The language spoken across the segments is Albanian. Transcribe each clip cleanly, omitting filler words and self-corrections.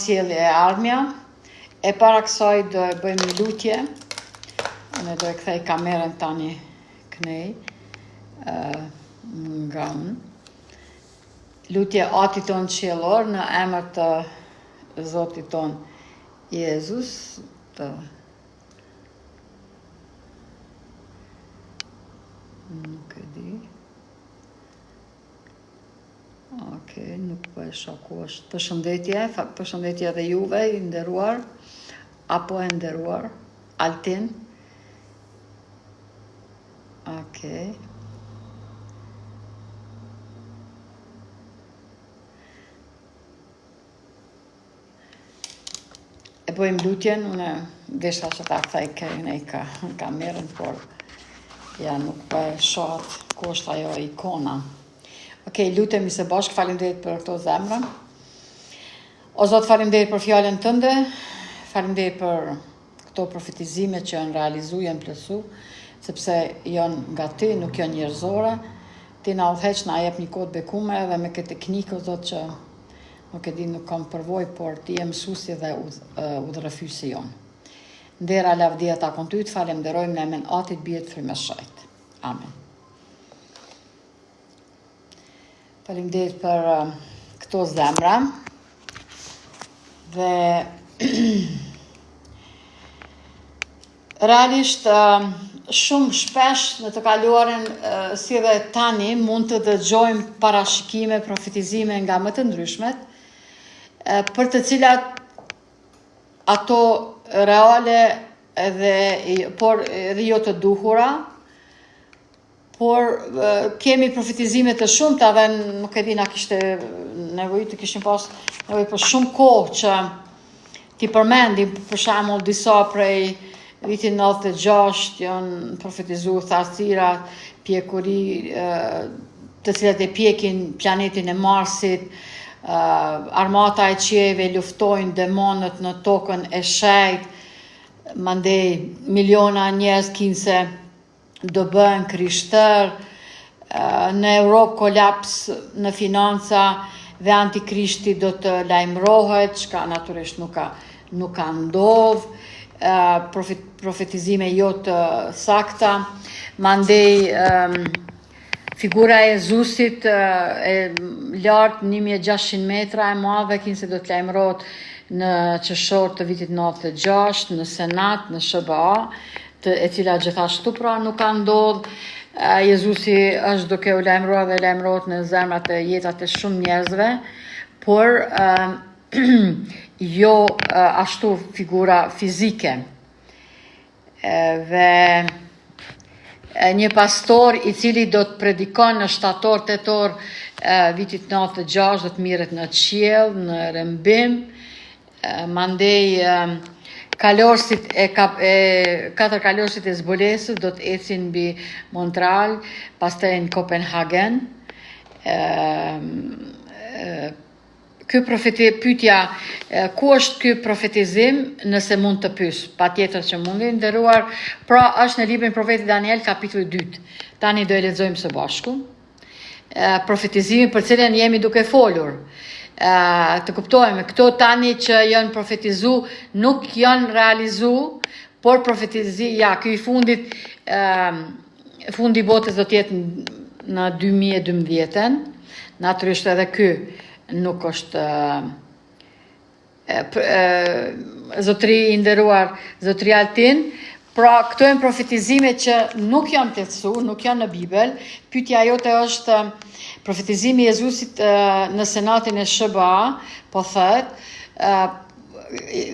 sjellje e ardhmja. E para kësaj do e bëjmë një lutje. Unë do e kthej kamerën tani kënej nga unë. Lutje Atit ton qiellor në emër të Zotit ton Jezus, nuk e di. Okej, nuk po e shoh ku është. Përshëndetje dhe juve, i nderuar, apo e nderuar, Altin. Okej. E bëjmë lutjen, unë desha që ta kthej kamerën, por ja nuk po e shoh ku është ajo ikona. Okej, lutemi së bashku, faleminderit për këto zemra. O Zot, faleminderit për fjalën tënde, faleminderit për këto profetizime që janë realizuar, janë plotsu, sepse janë nga Ti, nuk janë njerëzore. Ti na udhëheq, na jep një kod bekume dhe me këtë teknikë, o Zot, që nuk e di, nuk kam përvojë, por Ti je mësuesi dhe udhërëfyesi jon. Ndera lavdia takon Ty, të falenderojmë në emrin Atit, Bijit, Frymëshajt. Amen. Faleminderit për këto zemra dhe realisht shumë shpesh në të kaluarën si dhe tani mund të dëgjojmë parashikime, profetizime nga më të ndryshmet, për të cilat ato reale por edhe jo të duhura, por kemi profetizime të shumta dhe nuk e di, na kishte nevojë të kishim pas nevojë për shumë kohë që ti përmendim, për shembull disa prej vitit 96 janë profetizuar thasira, pjekuri, të cilat e pjekin planetin e Marsit, armata e qiejve luftojnë demonët në tokën e shejt, mandej miliona njerëz kinse do bëhen krishterë, në Europë kolaps në financa dhe antikrishti do të lajmërohet, çka natyrisht nuk ka ndodh, profetizime jo të sakta, mandej figura e Jezusit e lartë 1600 metra e madhe, kinse do të lajmërohet në qershor të vitit 96 në Senat, në SBA, e cila gjithashtu pra nuk ka ndodh. Jezusi është duke u lajmëruar dhe lajmërohet në zemrat e jetat e shumë njerëzve, por jo ashtu figura fizike. Dhe një pastor i cili do të predikon në shtator-tetor vitit 96 do të mirret në qiell, në rëmbim, mandej kalorësit katër kalorësit e zbulesës do të ecin mbi Montreal, pastaj në Copenhagen. Pyetja, ku është ky profetizim, nëse mund të pyes? Patjetër që mundi, nderuar. Pra është në librin profetit Daniel, kapitulli 2. Tani do e lexojmë së bashku. Profetizimin për cilën jemi duke folur. Të kuptojmë, këto tani që janë profetizu nuk janë realizu, por ky i fundit, fundi botës do të jetë në 2012, natyrisht edhe ky nuk është zotëri i nderuar, zotëri Altin. Pra këto janë profetizime që nuk janë plotsu, nuk janë në Bibël. Pyetja jote është profetizimi i Jezusit në senatin e SBA, po thët,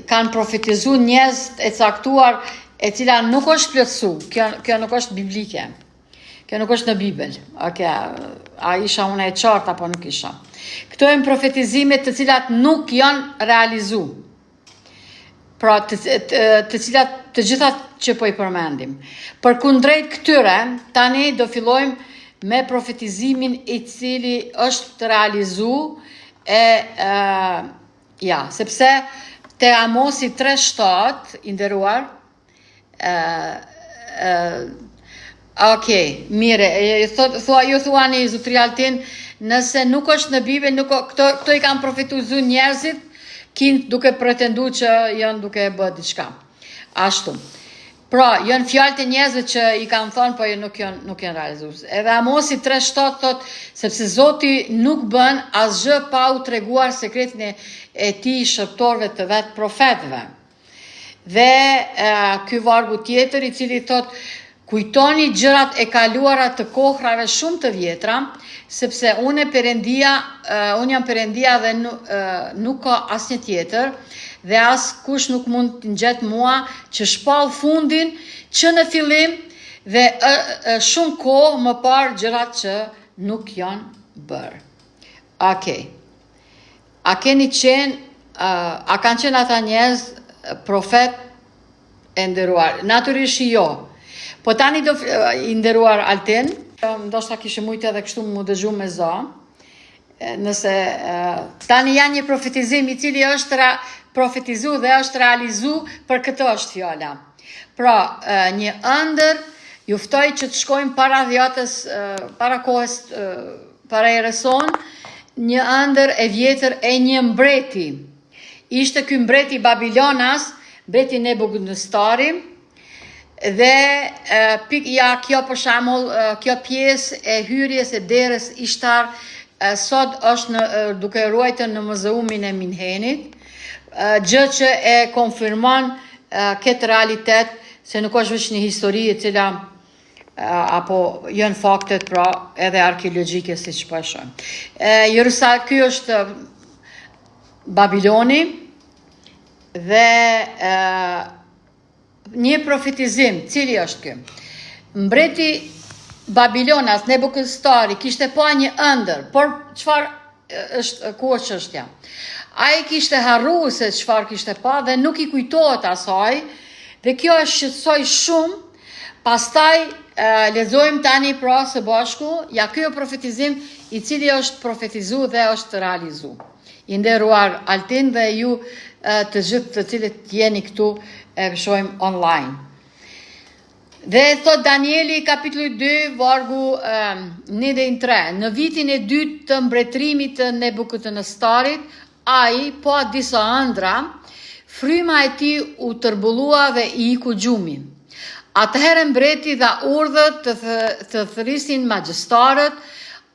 kanë profetizuar njerëz e caktuar e cila nuk është plotsu. Kjo nuk është biblike. Kjo nuk është në Bibël. A isha unë e qartë apo nuk isha? Këto janë profetizime të cilat nuk janë realizu. Pra të cilat të gjithat që po i përmendim. Përkundrejt këtyre, tani do fillojmë me profetizimin i cili është realizu sepse te Amosi 3:7 i nderuar, mire, ju thuani zotëri Altin, nëse nuk është në Bibël, këto i kanë profetizuar njerëzit kinë duke pretendu që janë duke bë diçka. Ashtu. Pra, janë fjalët e njerëzve që i kanë thonë, po nuk janë realizuar. Edhe Amosi 3:7 thot, sepse Zoti nuk bën asgjë pa u treguar sekretin e tij shërptorëve të vet profetëve. Dhe ky vargu tjetër i cili thot, kujtoni gjërat e kaluara të kohrave shumë të vjetra, sepse unë jam Perëndia dhe nuk ka asnjë tjetër, dhe as kush nuk mund të ngjetë mua që shpall fundin që në fillim dhe shumë kohë më parë gjërat që nuk janë bërë. Okej. A kanë qenë ata njerëz profet e nderuar? Natyrisht jo. Po tani do i nderuar Altin, ndoshta kishte mujtë edhe kështu mu dëgju me zë. Nëse tani janë një profetizim i cili është profetizu dhe është realizu, për këtë është fjala. Pra, një ëndër, ju ftoj që të shkojmë para dhjatës, para kohës, para erëson, një ëndër e vjetër e një mbreti. Ishte ky mbreti Babilonas, mbreti Nebukadnezari, dhe kjo për shembull, kjo pjesë e hyrjes e derës ishtar, sot është duke ruajtur në muzeumin e Minhenit, gjë që e konfirmon këtë realitet, se nuk është vetëm një histori e cila apo janë faktet pra edhe arkeologjike siç po e shohim. Ky është Babiloni dhe një profetizim, cili është ky? Mbreti Babilonas, Nebukadnezari, kishte pa një ëndër, por ku është çështja? Ai kishte harruar se çfarë kishte pa dhe nuk i kujtohet asaj, dhe kjo e shqetësoi shumë. Pastaj lexojmë tani pra së bashku, ja ky është profetizim i cili është profetizuar dhe është realizuar. I nderuar Altin dhe ju të gjithë të cilët jeni këtu e shohim online. Dhe thot Danieli kapitulli 2 vargu 1-3, në vitin e 2 të mbretërimit të Nebukadnezarit, ai pa disa ëndra, fryma e tij u tërbullua dhe i iku gjumi. Atëherë mbreti dha urdhë të thërisin magjistarët,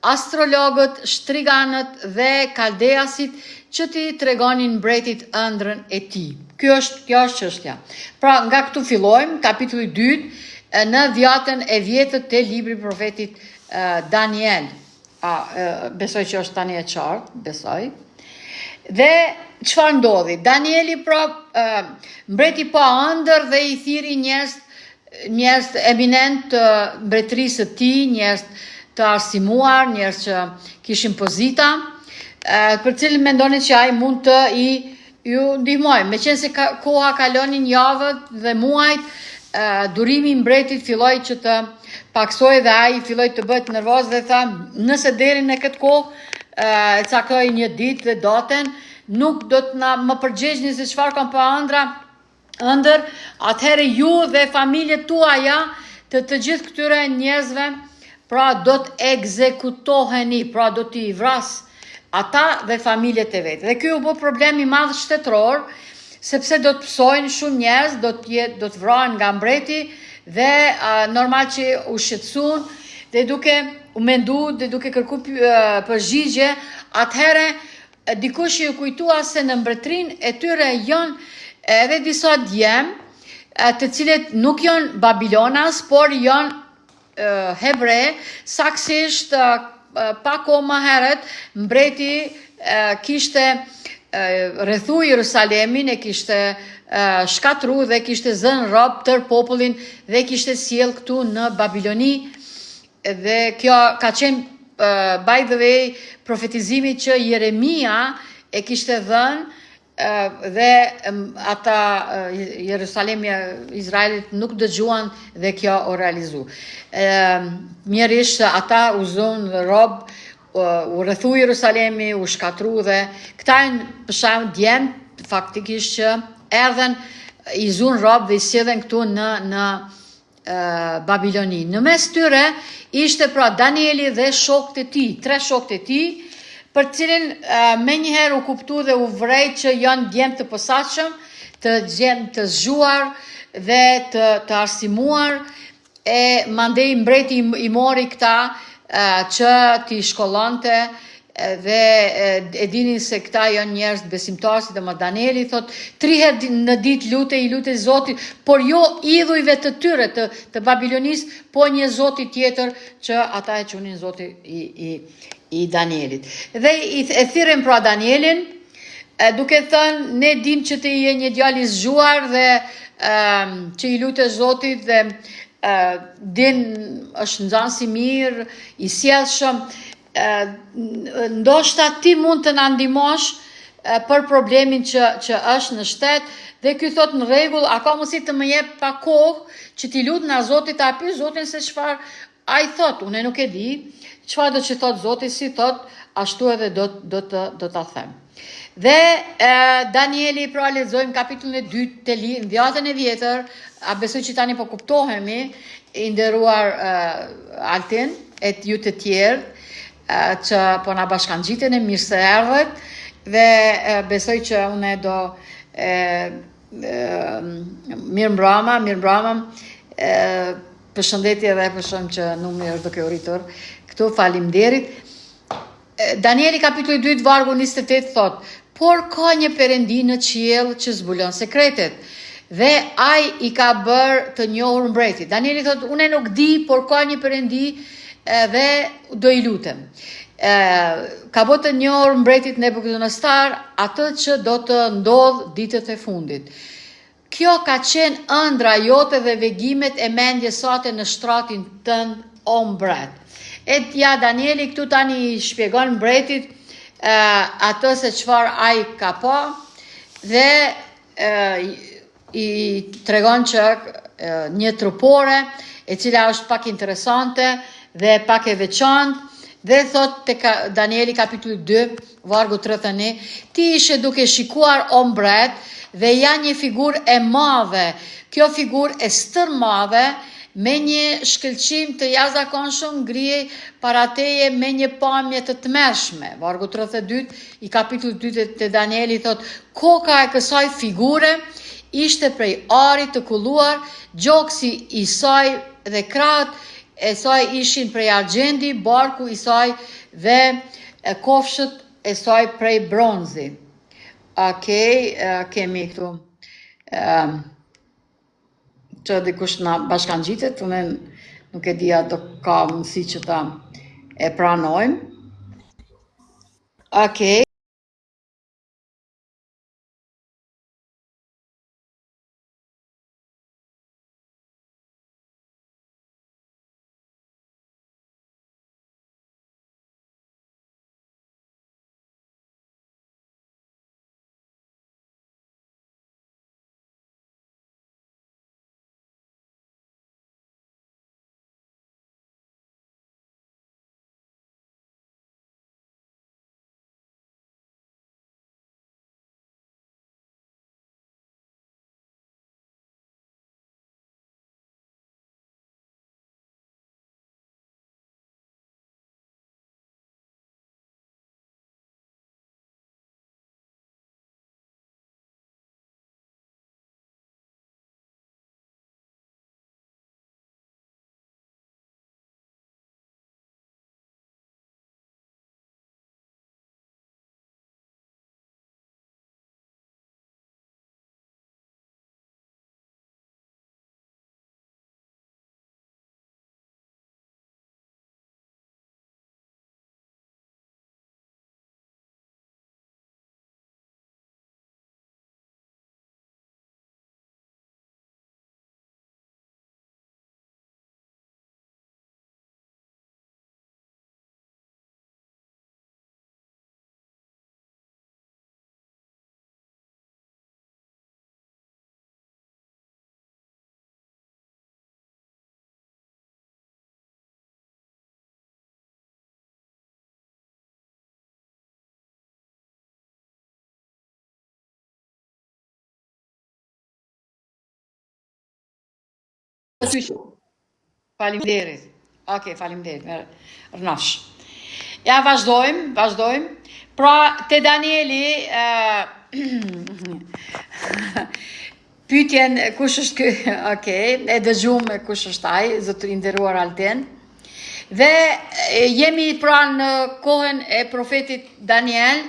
astrologët, shtriganët dhe kaldeasit që t'i tregonin mbretit ëndrën e tij. Kjo është çështja. Pra nga këtu fillojmë kapitulli 2 në dhjatën e vjetër të libri profetit Daniel. Besoj që është tani e qartë, besoj. Dhe çfarë ndodhi? Danieli mbreti pa ëndër dhe i thiri njerëz eminent të mbretërisë së tij, njerëz të arsimuar, njerëz që kishin pozita, për cilën mendonin që ai mund të ju ndihmojë. Meqense koha kalonin javët dhe muajt, durimi i mbretit filloi që të paksoi dhe ai filloi të bëhet nervoz dhe tha, nëse deri në këtë kohë e caktoj një ditë dhe datën, nuk do të më përgjigjni se çfarë kam pa ëndër, atëherë ju dhe familjet tuaja të gjithë këtyre njerëzve, pra do të ekzekutoheni, pra do t'i vras ata dhe familjet e vetë. Dhe ky u bë problem i madh shtetëror, sepse do të psojnë shumë njerëz, do të vrahen nga mbreti dhe normal që u shqetësuan dhe duke u mendu dhe duke kërku përgjigje, atëherë dikush ju kujtua se në mbretërinë e tyre janë edhe disa djem, të cilët nuk janë Babilonas, por janë hebre, saksisht pa kohë më herët mbreti kishte rrethu Jerusalemin, e kishte shkatru dhe kishte zënë rob tër popullin dhe kishte sjell këtu në Babiloni. Dhe kjo ka qenë by the way profetizimi që Jeremia e kishte dhënë dhe ata Jerusalemi Izraelit nuk dëgjuan dhe kjo u realizu. Mjerisht ata u zonë rob, u rrethu Jerusalemi, u shkatru dhe këta për shembull djemt faktikisht që erdhen i zonë rob dhe i sjedhen këtu në Babiloni. Në mes tyre ishte pra Danieli dhe shokët e tij, 3 shokët e tij, për cilin me njëherë u kuptu dhe u vrej që janë djemë të posaçëm, të djemë të zgjuar dhe të arsimuar, e mandej mbreti i mori këta që t'i shkollante dhe e dinin se këta janë njerëz besimtarë, si dhe më Danieli thot 3 herë në ditë i lutej Zotit, por jo idhujve të tyre të Babilonis, po një Zoti tjetër që ata e qunin Zoti i Danielit. Dhe e thirrën pra Danielin, duke thënë ne dim që ti je një djalë i zgjuar dhe që i lutesh Zotit dhe din është nxënës i mirë, i sjellshëm, ndoshta ti mund të na ndihmosh për problemin që është në shtet, dhe ky thot në rregull, a ka mundësi të më jep pa kohë që ti lut na Zotit, ta pyes Zotin se çfarë ai thot, unë nuk e di, çfarë do të thot Zoti, si thot, ashtu edhe do ta them. Dhe Danieli, pra lexojmë kapitullin e 2 të Dhjatën e Vjetër, a besoj që tani po kuptohemi, i nderuar Altin, e ju të tjerë, që po na bashkangjiten, mirë se erdhët, dhe besoj që unë do mirë mbrama, përshëndetje dhe përshëm që numri është duke u rritur këtu, faleminderit. Danieli kapitulli 2 vargu 28 thot, por ka një Perëndi në qiell që zbulon sekretet, dhe ai i ka bërë të njohur mbretit. Danieli thot, unë nuk di, por ka një Perëndi dhe do i lutem. Ka bërë të njohur mbretit Nebukadnesar atë që do të ndodh ditët e fundit. Kjo ka qenë ëndra jote dhe vegimet e mendjes sate në shtratin tënd, o mbret. Ja, Danieli këtu tani shpjegon mbretit atë se çfarë ai ka pa, dhe i tregon që një trupore e cila është pak interesante dhe pak e veçantë, dhe thot te Danieli kapitulli 2 vargu 31, ti ishe duke shikuar o mbret dhe ja një figurë e madhe, kjo figurë e stërmadhe, me një shkëlqim të jashtëzakonshëm ngrihej para teje me një pamje të tmerrshme. Vargu 32 i kapitullit 2 të Danieli thot, koka e kësaj figure ishte prej arit të kulluar, gjoksi i saj dhe krahët e saj ishin prej argjendi, barku i saj dhe kofshët e saj prej bronzi. Kemi këtu që dikush na bashkangjitet, unë nuk e dia do ka mundësi që ta e pranojmë. Faleminderit. Faleminderit. Rnash. Ja, vazhdojmë. Pra, te Danieli, pyetjen kush është ky? Okej, e dëgjuam kush është ai, zotëri nderuar Alten. Dhe jemi pra në kohën e profetit Daniel,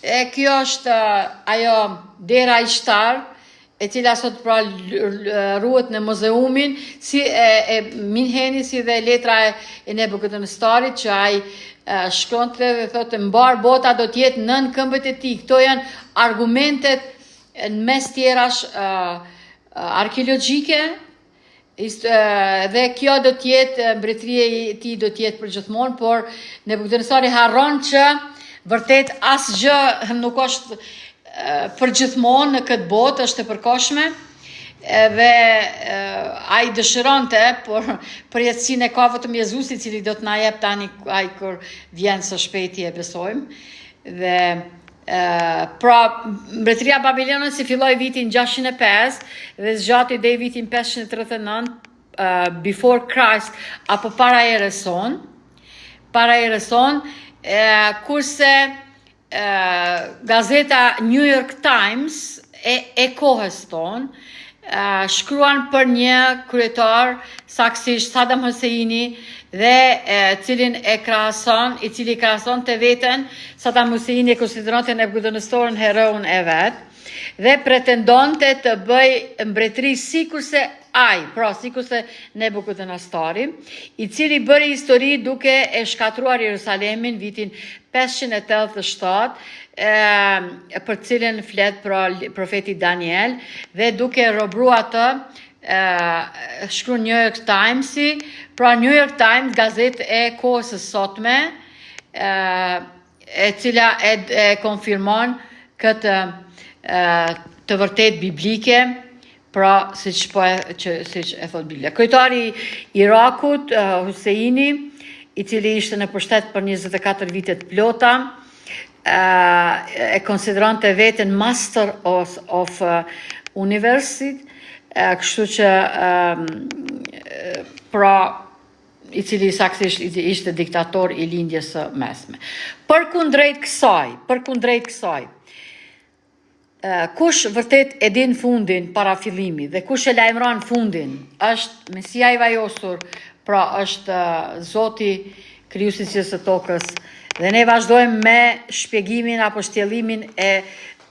e kjo është ajo dera i shtar, e cila sot pra ruhet në muzeumin, si e Minheni si dhe letra e Nebukadnestarit, që ai shkronte dhe thotë mbar bota do të jetë nën këmbët e tij. Këto janë argumentet në mes tjerash arkeologjike, dhe kjo do të jetë mbretëria e tij do të jetë për gjithmonë, por Nebukadnestari harron që vërtet asgjë nuk është për gjithmonë në këtë botë, është e përkohshme. Dhe ai dëshironte, por përjetësinë e ka vetëm Jezusi i cili do të na jep tani ai kur vjen së shpejti, e besojmë. Dhe pra mbretëria babilonane si filloi vitin 605 dhe zgjati deri vitin 539 before Christ apo para erës son. Kurse gazeta New York Times e kohës tonë shkruan për një kryetar, saktësisht Saddam Husseini, dhe i cili krahason të veten. Saddam Husseini e konsideronte Nebukadnestarin heroun e vet dhe pretendonte të bëj mbretëri sikurse Nebukadnestari, i cili bëri histori duke e shkatruar Jerusalemin vitin 587, për cilën flet profeti Daniel, dhe duke robru atë, shkruan New York Timesi, pra New York Times, gazetë e kohës së sotme, e cila e konfirmon këtë të vërtet biblike, pra siç e thot Biblia. Kryetari i Irakut, Husseini, i cili ishte në pushtet për 24 vite të plota, e konsideronte veten Master of University, kështu që pra i cili saktësisht ishte diktator i lindjes së mesme. Përkundrejt kësaj, kush vërtet e din fundin para fillimit dhe kush e lajmëron fundin, është Mesia i vajosur, pra është Zoti krijuesi së tokës. Dhe ne vazhdojmë me shpjegimin apo shtjellimin e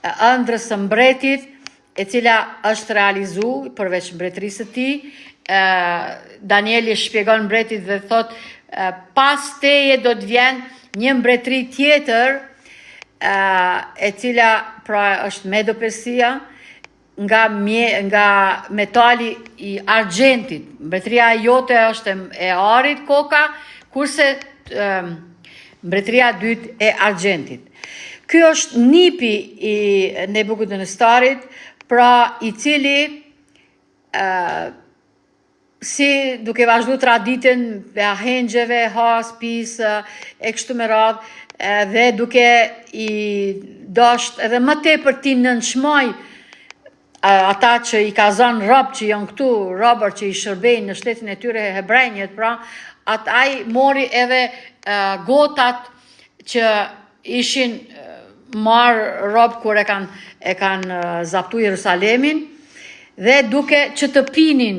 ëndrrës së mbretit, e cila është realizuar përveç mbretërisë së tij. Danieli shpjegon mbretit dhe thot, pas teje do të vjen një mbretëri tjetër, e cila pra është Medo-Persia, nga metali i argjentit. Mbretëria jote është e arit koka, kurse mbretëria dytë e argjentit. Ky është nipi i Nebukadnestarit, pra i cili si duke vazhdu traditën e ahengjeve, has, pis, e kështu me radhë, dhe duke i dasht edhe më tepër ti nënçmoj ata që i ka zënë rob që janë këtu, robër që i shërbejnë në shtetin e tyre hebrejnjët, pra ai mori edhe gotat që ishin marë rob kur e kanë zaptu Jerusalemin, dhe duke që të pinin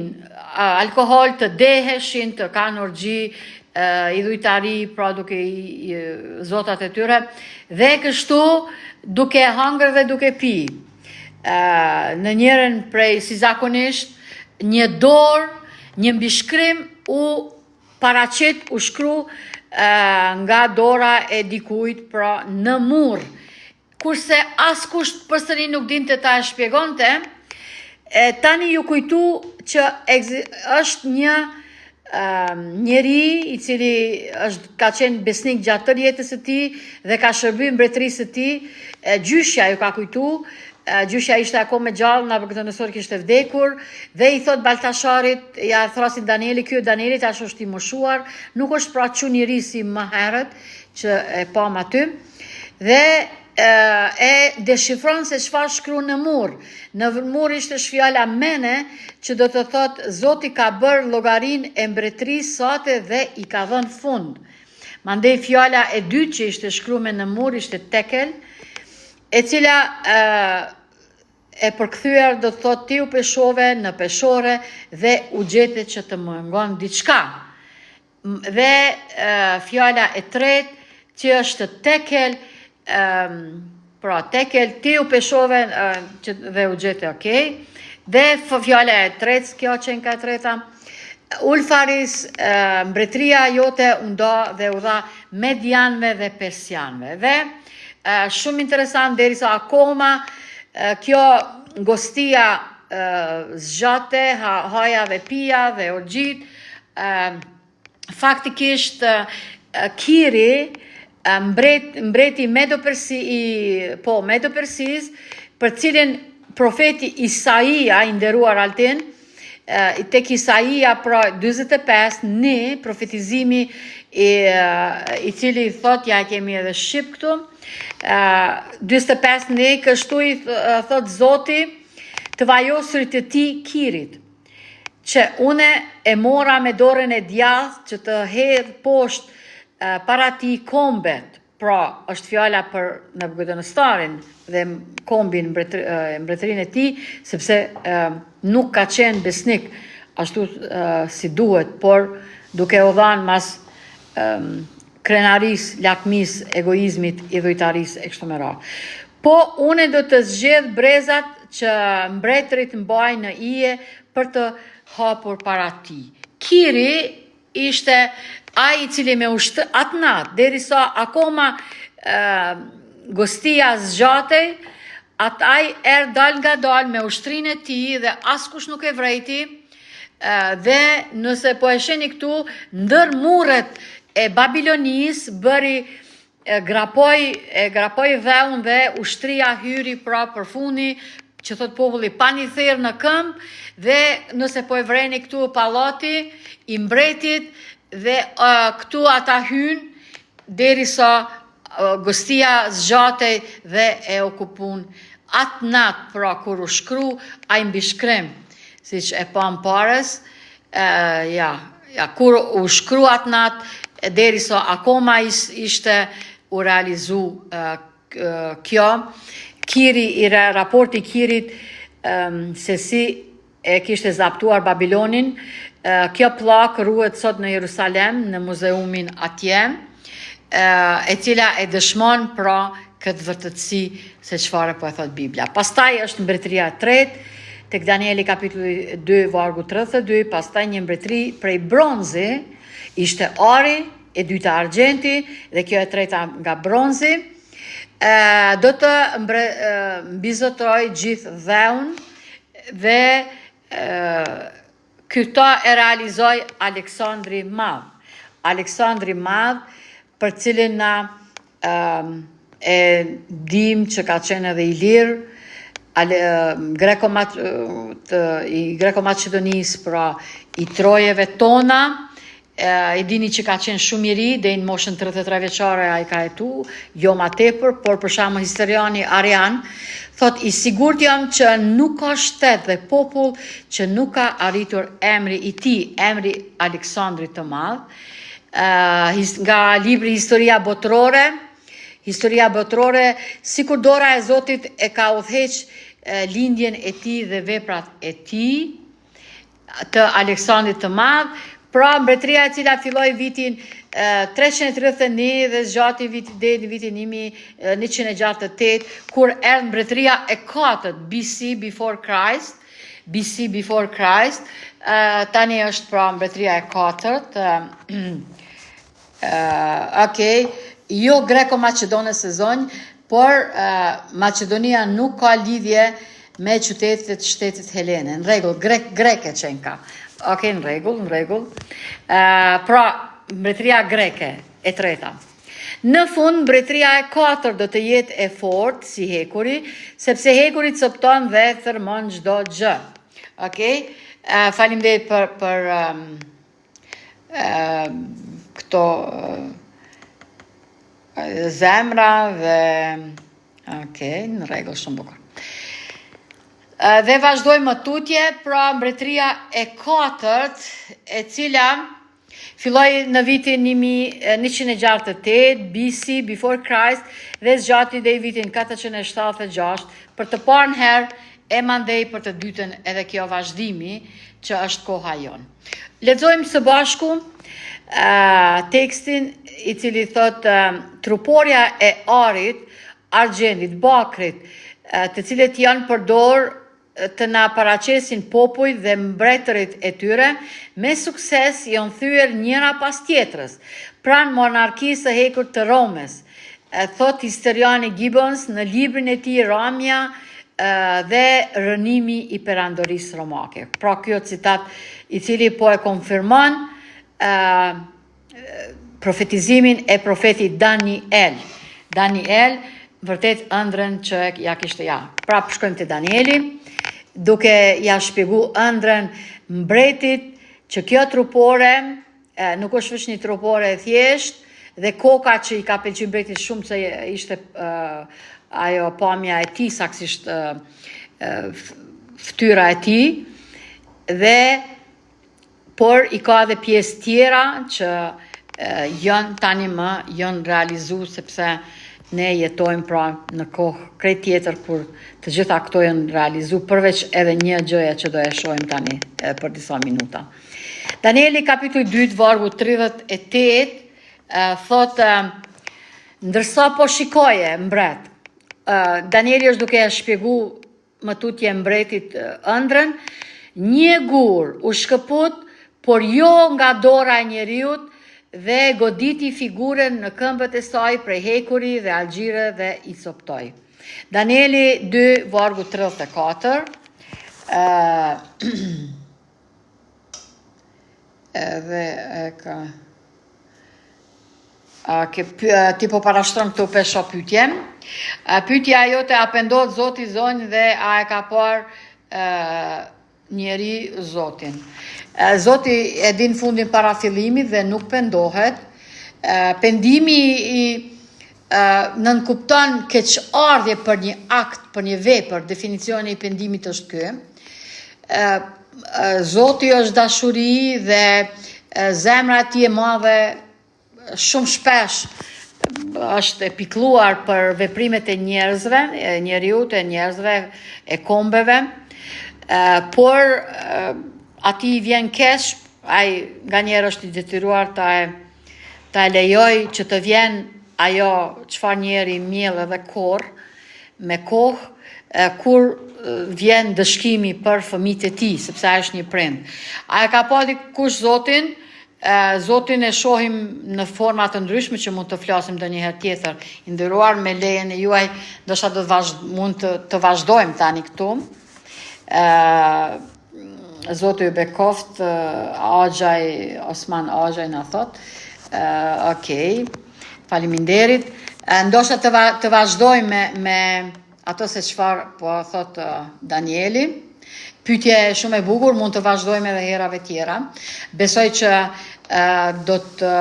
alkohol, të deheshin, të kanë orgji, i dhujtari, pra duke i zotat e tyre, dhe kështu duke hangër dhe duke pi. Në njërin prej si zakonisht, një dorë, një mbishkrim u paraqet, u shkru nga dora e dikujt, pra në mur. Kurse askush përsëri nuk dinte ta e shpjegonte, tani ju kujtu që është një njeri i cili ka qenë besnik gjatë tërë jetës së tij dhe ka shërbyer mbretërisë së tij, gjyshja ju ka kujtu, gjyshja ishte akoma gjallë, Nebukadnestari kishte vdekur, dhe i thot Baltasharit, ja thrasin Danieli, ky Danieli tash është i moshuar, nuk është pra çuniri si më herët që e pam aty, dhe e deshifron se çfarë shkruan në mur. Në mur ishte fjala mene, që do të thot Zoti ka bërë llogarinë e mbretërisë sate dhe i ka dhënë fund. Mandej fjala e dytë që ishte shkruar në mur ishte tekel, e cila e përkthyer do të thotë ti u peshove në peshore dhe u gjete që të mungon diçka. Dhe fjala e tretë që është tekel, pra tekel ti u peshove dhe u gjete, okay. Dhe fjala e tretë, kjo që ka e treta, Ulfaris, mbretëria jote u nda dhe u dha medianëve dhe persianëve. Dhe shumë interesant derisa akoma kjo ngostia zgjate, haja dhe pija dhe orgjit, faktikisht Kiri, mbreti Medo-Persis, për cilin profeti Isaia, i nderuar Altin, tek Isaia pra 45 në profetizimi i cili thot, ja kemi edhe shqip këtu, 45 në kështu i thot Zoti të vajosërit të ti Kirit, që une e mora me dorën e djathtë që të hedh poshtë para ti kombet, pra është fjala për Nabukadnestarin dhe kombin mbretërinë e tij, sepse nuk ka qenë besnik ashtu si duhet, por duke u dhënë mas krenaris, lakmis, egoizmit, idhujtaris e kështu me radhë. Po une do të zgjedh brezat që mbretërit mbajnë në ije për të hapur para ti. Kiri ishte ai i cili me atë natë, derisa akoma gostia zgjatej, ai dal nga dal me ushtrinë e tij dhe askush nuk e vrejti, dhe nëse po e sheni këtu, ndër murret e Babilonis bëri grapoj dheun dhe ushtria hyri pra përfuni, që thot populli pa një therë në këmbë, dhe nëse po e vreni këtu pallati i mbretit, dhe këtu ata hynë derisa gostia zgjatej dhe e okupun atë natë, pra kur u shkru ai mbi shkrem, siç e pam parës, kur u shkru atë natë derisa akoma ishte u realizu kjo. Raporti Kirit se si e kishte zaptuar Babilonin. Kjo pllak ruhet sot në Jerusalem, në muzeumin atje, e cila e dëshmon pra këtë vërtetësi se çfarë po e thot Bibla. Pastaj është mbretëria e tretë, tek Danieli kapitulli 2 vargu 32, pastaj një mbretëri prej bronzi, ishte ari, e dyta argjenti dhe kjo e treta nga bronzi, do të mbizotroj gjithë dheun dhe këta e realizoj Aleksandri Madh. Aleksandri Madh, për cilin na e dim që ka qenë edhe i lirë, i Greko-Macedonis, pra i trojeve tona, e dini që ka qenë shumë i ri, dhe në moshën 33 vjeçare a i ka jetu, jo ma tepër, por për shembull historiani Arian, thot i sigurt jam që nuk ka shtet dhe popull që nuk ka arritur emri i tij, emri Aleksandrit të Madh, nga libri Historia Botërore, sikur dora e Zotit e ka udhëheq lindjen e tij dhe veprat e tij të Aleksandrit të Madh. Pra mbretëria e cila filloi vitin 331 dhe zgjati deri në vitin 1168, kur erdhi mbretëria e katërt BC before Christ, tani është pra mbretëria e katërt. Jo greko-maqedone se zonjë, por Macedonia nuk ka lidhje me qytetet shtetit Helene. Në rregull, greke qenë ka. Në rregull. Pra, mbretëria greke e treta. Në fund, mbretëria e katërt do të jetë e fortë si hekuri, sepse hekuri copton dhe thërmon çdo gjë. Faleminderit për këto zemra dhe në rregull, shumë bukur. Dhe vazhdojmë më tutje, pra mbretëria e katërt, e cila Filloi në vitin 1168 BC, before Christ, dhe zgjati deri vitin 476 për të parën herë e mandej për të dytën edhe kjo vazhdimi që është koha jonë. Lexojmë së bashku tekstin i cili thot truporja e arit, argjendit, bakrit, të cilët janë përdor të na paraqesin popujt dhe mbretërit e tyre, me sukses janë thyer njëra pas tjetrës, pranë monarkisë së hekur të Romës, thot historiani Gibbons në librin e tij Ramja dhe rënimi i perandorisë romake. Pra kjo citat i cili po e konfirmon profetizimin e profetit Daniel. Daniel vërtet ëndrën që ja kishte ja. Pra shkojmë te Danieli, duke ja shpjegu ëndrën mbretit që kjo trupore nuk është vetëm një trupore e thjesht, dhe koka që i ka pëlqyer mbretit shumë se ishte ajo pamja e tij, saksisht fytyra e tij, dhe por i ka edhe pjesë tjera që janë tani më janë realizuar, sepse ne jetojmë pra në kohë krejt tjetër kur të gjitha këto janë realizuar, përveç edhe një gjëja që do e shohim tani për disa minuta. Danieli kapitulli 2 vargu 38 thot ndërsa po shikoje mbret, Danieli është duke e shpjegu më tutje mbretit ëndrën, një gur u shkëput, por jo nga dora e njeriut, dhe goditi figurën në këmbët e saj prej hekuri dhe algjire dhe i coptoi. Danieli 2 vargu 34 edhe ti po parashtron këtu pesha pyetje. Pyetja jote a pendohet Zoti zonjë dhe a e ka parë njeri Zotin. Zoti e din fundin para fillimit dhe nuk pendohet. Pendimi nënkupton keqardhje për një akt, për një vepër. Definicioni i pendimit është ky. Zoti është dashuri dhe zemra e tij e madhe shumë shpesh është e pikëlluar për veprimet e njerëzve, njeriut, e njerëzve, e kombeve, por ati i vjen keq, ai nganjëherë është i detyruar ta e lejoj që të vjen ajo çfarë njeri miell edhe korr me kohë, kur vjen dëshkimi për fëmijët e tij, sepse ai është një prind. A e ka pa dikush Zotin? Zotin e shohim në forma të ndryshme që mund të flasim ndonjëherë tjetër. I nderuar, me lejen e juaj, ndoshta mund të vazhdojmë tani këtu. Zoti ju bekoft, Axhaj, Osman Axhaj na thot. Okej, faleminderit. Ndoshta të vazhdojmë me ato se çfarë po thot Danieli. Pyetje shumë e bukur, mund të vazhdojmë edhe herave tjera. Besoj që do të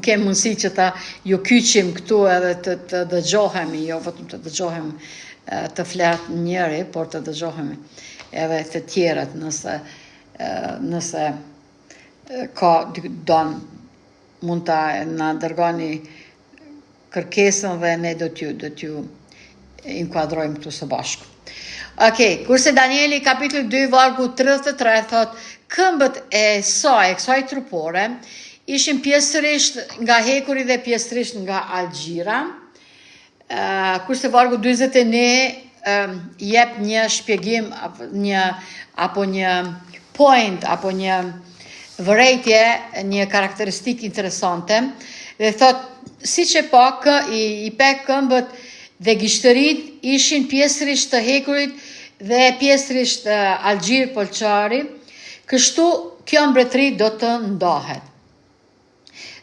kem mundësi që ta ju kyçim këtu edhe të dëgjohemi, jo vetëm të dëgjohem të flet njëri, por të dëgjohemi edhe të tjerët nëse ka don mund ta na dërgoni kërkesën dhe ne do t'ju inkuadrojmë këtu së bashku. Okej, kurse Danieli kapitulli 2 vargu 33 thot këmbët e kësaj trupore ishin pjesërisht nga hekuri dhe pjesërisht nga algjira. Kurse vargu 41 jep një shpjegim apo një point apo një vërejtje, një karakteristik interesante, dhe thot siç e pa i pe këmbët dhe gishtërit ishin pjesërisht të hekurit dhe pjesërisht algjir polçari, kështu kjo mbretëri do të ndahet.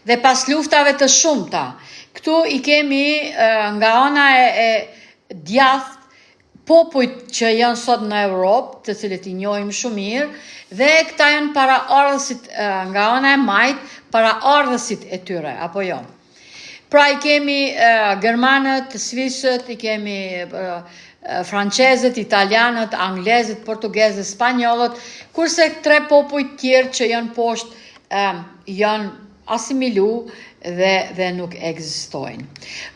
Dhe pas luftave të shumta, këtu i kemi nga ana e djathtë popujt që janë sot në Europë, të cilët i njohim shumë mirë, dhe këta janë paraardhësit nga ana e majtë, paraardhësit e tyre, apo jo. Pra i kemi gjermanët, svisët, i kemi franqezët, italianët, anglezët, portugezët, spanjollët, kurse tre popujt tjerë që janë poshtë janë asimilu dhe nuk ekzistojnë.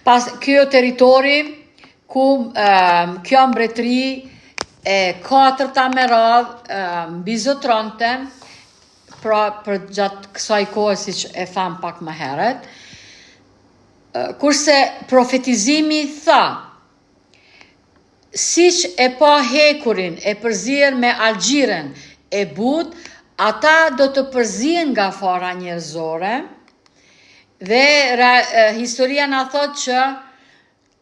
Pas kjo territori ku kjo mbretëri e 4-ta me radhë mbizotronte, pra për gjatë kësaj kohë siç e tham pak më herët, kurse profetizimi tha, siç e pa hekurin e përzier me algjiren e but, ata do të përzihen nga fara njerëzore, dhe historia na thot që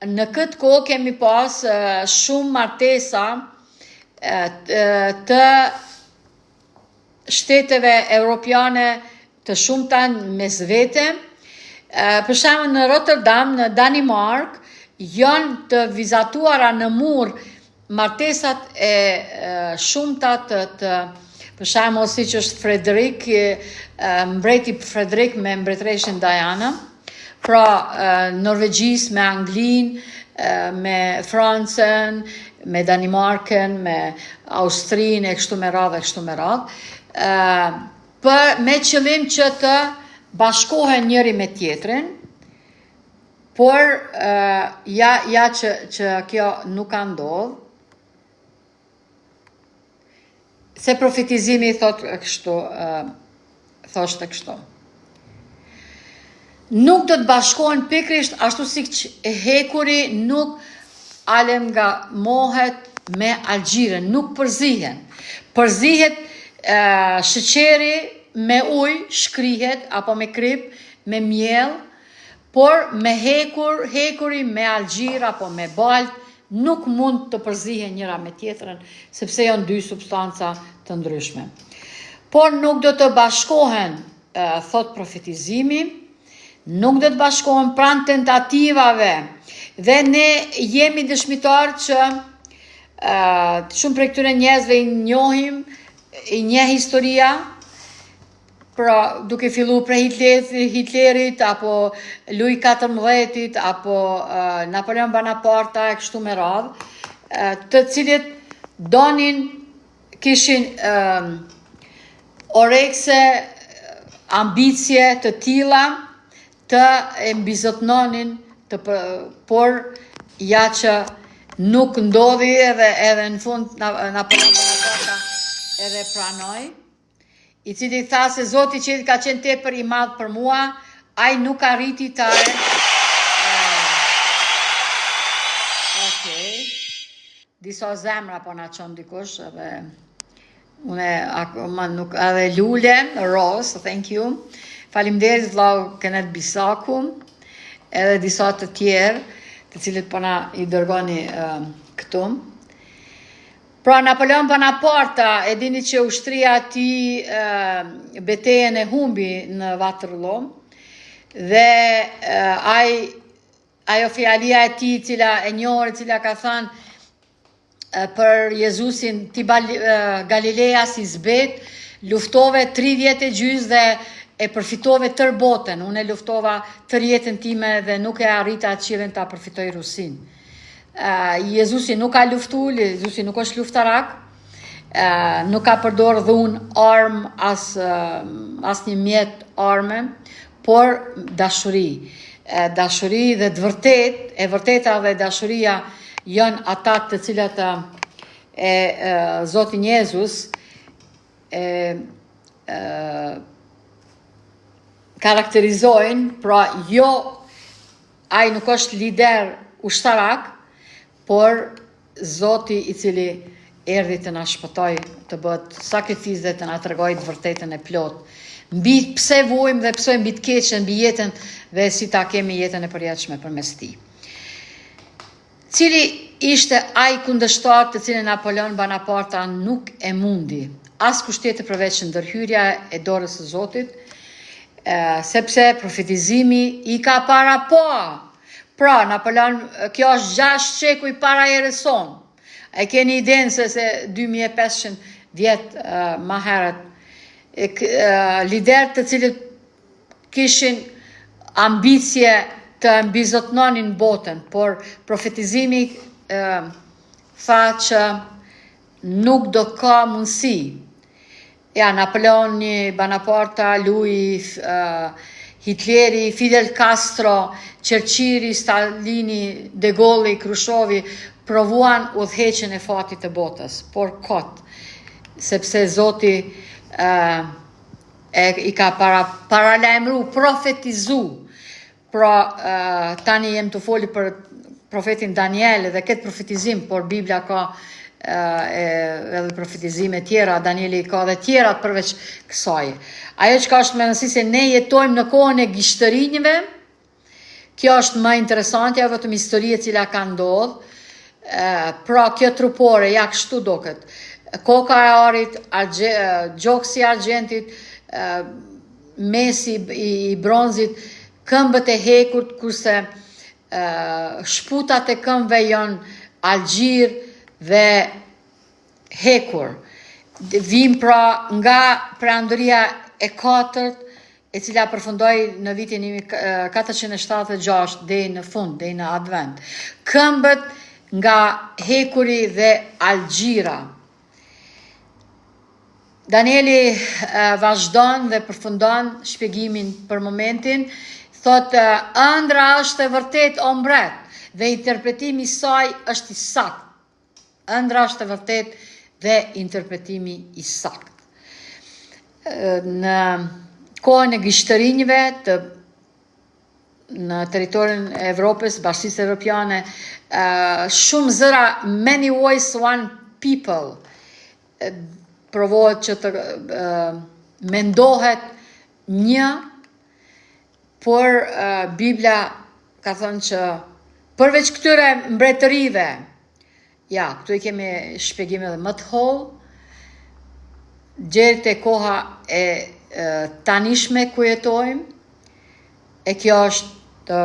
në këtë kohë kemi pas shumë martesa të shteteve europiane të shumta mes vete. Për shembull në Rotterdam, në Danimark, janë të vizatuara në mur martesat e shumta të për shembull siç është Frederik, mbreti Frederik me mbretëreshin Diana, pra Norvegjis me Anglin, me Francën, me Danimarkën, me Austrinë e kështu me radhë, me qëllim që të bashkohen njëri me tjetrin, por ja që kjo nuk ka ndodhur, se profetizimi thoshte kështu. Nuk do të bashkohen pikrisht ashtu siç hekuri nuk alem nga mohet me algjiren, nuk përzihen. Përzihet sheqeri me ujë, shkrihet, apo me krip, me miell, por me hekuri me algjir apo me balt, nuk mund të përzihen njëra me tjetrën, sepse janë dy substanca të ndryshme. Por nuk do të bashkohen, thot profetizimi, nuk do të bashkohen pranë tentativave, dhe ne jemi dëshmitar që shumë prej këtyre njerëzve i njeh historia, pra duke fillu prej Hitlerit, apo Louis XIV, apo Napoleon Bonaparte e kështu me radhë, të cilët donin, kishin orekse, ambicje të tilla, të e mbizotnonin, por ja që nuk ndodhi edhe në fund Napoleon Bonaparte edhe pranoi, i cili tha se Zoti që ka qenë tepër i madh për mua, ai nuk arriti ta disa zemra po na çon dikush, edhe une akoma nuk, edhe Lule Rose, thank you. Faleminderit vllau Kenet Bisaku, edhe disa të tjerë, të cilët po na i dërgoni këtu. Pra Napoleon Bonaparte, e dini që ushtria e tij betejën e humbi në Waterloo, dhe ajo fjalia e tij cila e njohur, cila ka thënë për Jezusin, ti Galilea si zbet, luftove 3 vjet e gjys dhe e përfitove tër botën. Unë e luftova tër jetën time dhe nuk e arrita atë qiellin ta përfitoj Rusin. Jezusi nuk ka luftu, Jezusi nuk është luftarak, nuk ka përdor dhunë, armë, as një mjet arme, por dashuri. Dashuri dhe e vërteta dhe dashuria janë ata të cilat Zotin Jezus karakterizojnë, pra jo, ai nuk është lider ushtarak, por Zoti i cili erdhi të na shpëtoj, të bëhet sakrificë dhe të na tregojë të vërtetën e plotë. Mbi pse vujmë dhe pse mbi të keqen, mbi jetën dhe si ta kemi jetën e përjetshme përmes tij. Cili ishte ai kundërshtar të cilin Napoleon Bonaparte nuk e mundi, askush tjetër përveç ndërhyrja e dorës së Zotit, sepse profetizimi i ka para po. Pra, Napoleon, kjo është 6 shekuj para erës sonë. E keni idenë se 2500 vjetë më herët, lider të cilët kishin ambicje të mbizotnonin botën, por profetizimi tha që nuk do ka mundësi Napoleoni Bonaparte, Louis, Hitleri, Fidel Castro, Churchilli, Stalini, De Gaulle, Khrushchevi provuan udhëheqjen e fatit të botës, por kot, sepse Zoti i ka paralajmëruar, profetizu. Pra, tani jem të foli për profetin Daniel dhe këtë profetizim, por Biblia ka edhe profetizime tjera, Danieli ka dhe tjera përveç kësaj. Ajo që ka është me nësi se ne jetojmë në kohën e gishtërinjve, kjo është më interesante, ja vetëm historie cila ka ndodhë, pra kjo trupore, ja kështu do këtë, koka e arit, gjoksi i argentit, mesi i bronzit, këmbët e hekurt, kurse shputat e këmbëve janë algjir dhe hekur. Vim pra nga perandëria e 4, e cila përfundoi në vitin 476 deri në fund, deri në advent. Këmbët nga hekuri dhe algjira. Danieli vazhdon dhe përfundon shpjegimin për momentin, thotë ëndra është e vërtet o mbret dhe interpretimi i saj është i saktë. Ëndra është e vërtet dhe interpretimi i saktë. Në kohën e gishtërinjve në teritorin e Evropës, Bashkisë Evropiane, shumë zëra, many voice, one people, provohet që të mendohet një, por Biblia ka thënë që përveç këtyre mbretërive, këtu i kemi shpjegime dhe më të hollë, gjerit e koha e tanishme ku jetojmë, e kjo është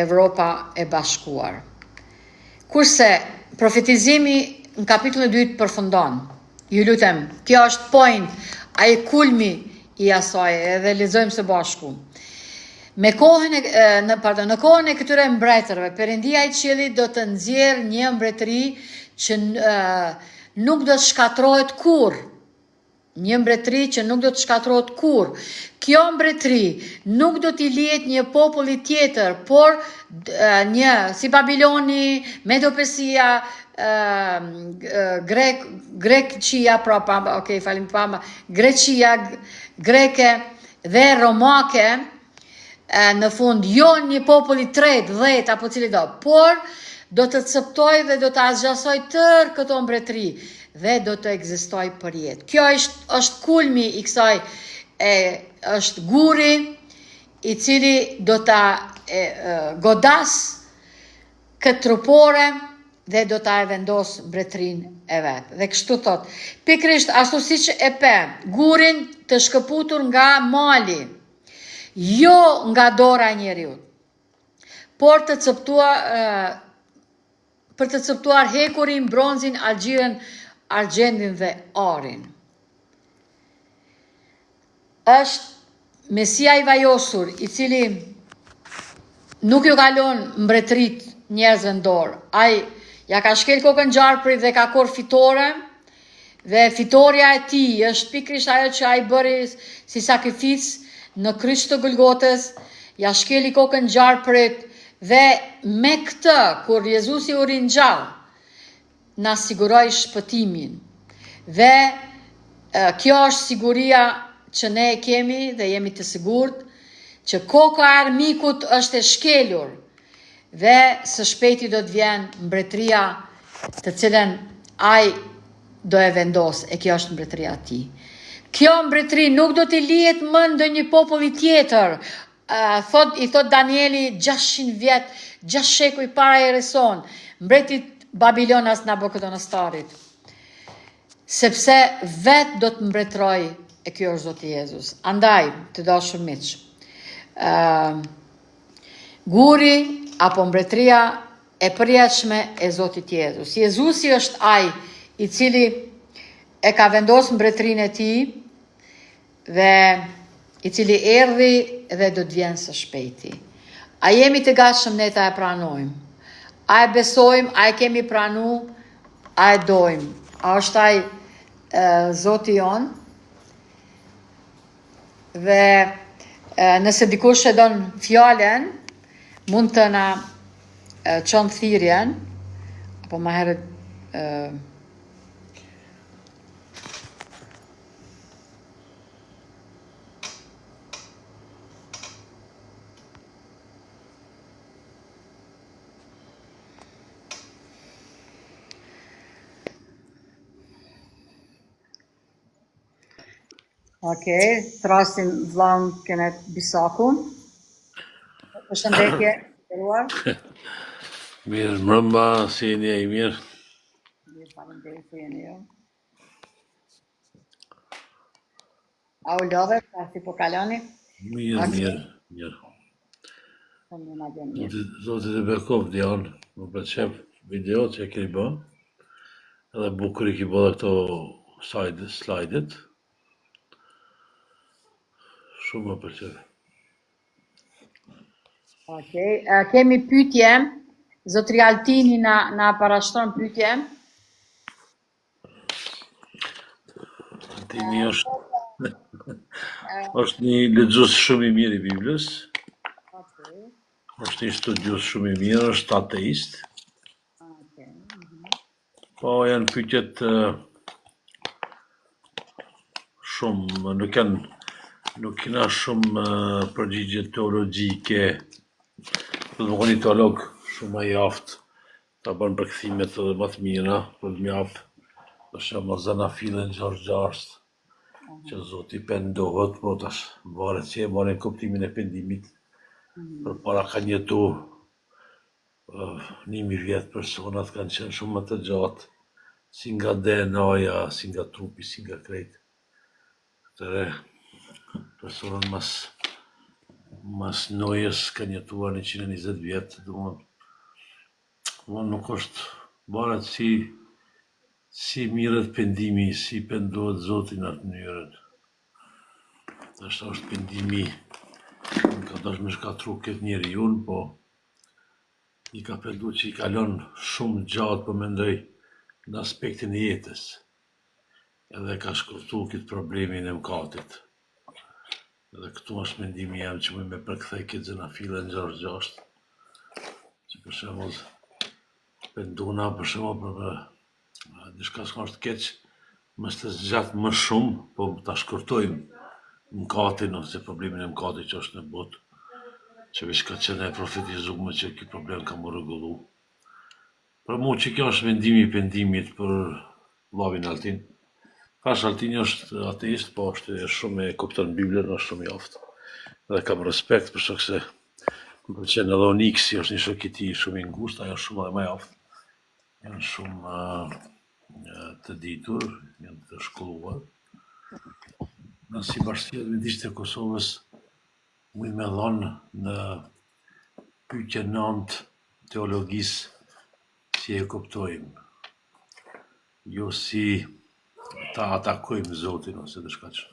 Evropa e bashkuar. Kurse profetizimi në kapitullin 2 përfundon, ju lutem, kjo është point, ai kulmi i asaj, edhe lexojmë së bashku. Në kohën e këtyre mbretërve, Perëndia i qiellit do të nxjerrë një mbretëri që nuk do të shkatërrohet kurrë. Një mbretëri që nuk do të shkatërrohet kurrë. Kjo mbretëri nuk do t'i lihet një populli tjetër, por si Babiloni, Medo-Persia, Greqia, Greqia, greke dhe romake, në fund jo një populli 3, 10 apo cili do, por do të cëptoj dhe do të asgjasoj tërë këto mbretëri dhe do të ekzistoj për jetë. Kjo është kulmi i kësaj, është guri i cili do të godas këtë trupore dhe do të vendos mbretërin e vetë. Dhe kështu thot, pikrisht ashtu siç e pe, gurin të shkëputur nga mali, jo nga dora e njeriut, por për të cëptuar hekurin, bronzin, algjiren, argjendin dhe arin. Është Mesia i vajosur, i cili nuk ju kalon mbretërit njerëzve në dorë. Ai ja ka shkel kokën gjarprit dhe ka korë fitore, dhe fitoria e tij është pikrisht ajo që ai bëri si sakrificë në kryq të Golgotës, ja shkeli kokën gjarprit dhe me këtë, kur Jezusi u ringjall, na siguroi shpëtimin. Dhe kjo është siguria që ne e kemi dhe jemi të sigurt, që koka e armikut është e shkelur dhe së shpejti do të vjen mbretëria të cilën ai do e vendos, e kjo është mbretëria e tij. Kjo mbretëri nuk do t'i lihet më ndonjë populli tjetër. I thot Danieli 600 vjet, 6 shekuj para Erison, mbretit Babilonas Nabukodonostarit. Sepse vetë do të mbretroj e kjo është Zoti Jezus. Andaj, të dashur miq, guri apo mbretëria e përjetshme e Zotit Jezus. Jezusi është ai i cili e ka vendosur mbretërinë e tij dhe i cili erdhi dhe do të vjen së shpejti. A jemi të gatshëm ne ta e pranojmë? A e besojmë, a e kemi pranu, a e dojmë? A është ai Zoti jon? Dhe nëse dikush e don fjalen, mund të na çon thirrjen, apo më herët Okej, thrasim vllahun Kenet Bisakun. Përshëndetje, nderuar. Mirë mbrëmba, si jeni ai mirë? Mirë, faleminderit se jeni ju. A u lodhe, si po kaloni? Mirë, mirë. Po më na vjen mirë. Zotit e bekov djanë, më pëlqef video që e keni bë, edhe bukur i ki bë dhe këto slide-et. Shumë më pëlqef. Okej, kemi pyetje. Zotri Altini na parashtron pyetje. Altini është një lexues shumë i mirë i Biblës. Është një studius shumë i mirë, është ateist. Po janë pyetjet shumë, nuk kena shumë përgjigje teologjike. Do të bëni teolog shumë i aftë, ta bën përkthimet edhe më të mira, për të mjaft. Për shembull Zanafilën Gjorgj, që Zoti pendohet, po tash varet që e marrin kuptimin e pendimit. Përpara kanë jetu 1000 vjet, personat kanë qenë shumë më të gjatë, si nga DNA-ja, si nga trupi, si nga krejt. Atëre, personat mas Nojës kanë jetuar 120 vjet, domethënë nuk është varet si mirët pendimi, si pendohet Zoti në atë mënyrën. Tash është pendimi, nuk ka dash me shkatru këtë njeriu, po i ka pendu që i kalon shumë gjatë, po mendoj, në aspektin e jetës. Edhe ka shkurtu këtë problemin e mëkatit. Edhe këtu është mendimi jam që më me përkthej këtë Zanafilën Gjorgj, që për shembull penduna për shembull për diçka s'ka është keq, mos të zgjat më shumë, po ta shkurtojmë mëkatin ose problemin e mëkatit që është në botë, që veç ka qenë e profetizuar që ky problem ka më rregullu. Për mua që kjo është mendimi i pendimit për vllavin Altin. Thash Altini është ateist, po është shumë e kupton Biblën, është shumë i aftë. Dhe kam respekt për shkak se më pëlqen edhe Oniksi, është një shok i tij shumë i ngushtë, ajo është shumë edhe më i aftë. Janë shumë të ditur, janë të shkolluar. Në si Bashkia Adventiste e Kosovës mu i me dhonë në pyetje 9 teologjisë si e kuptojmë. Jo si ta atakojmë Zotin ose diçka që.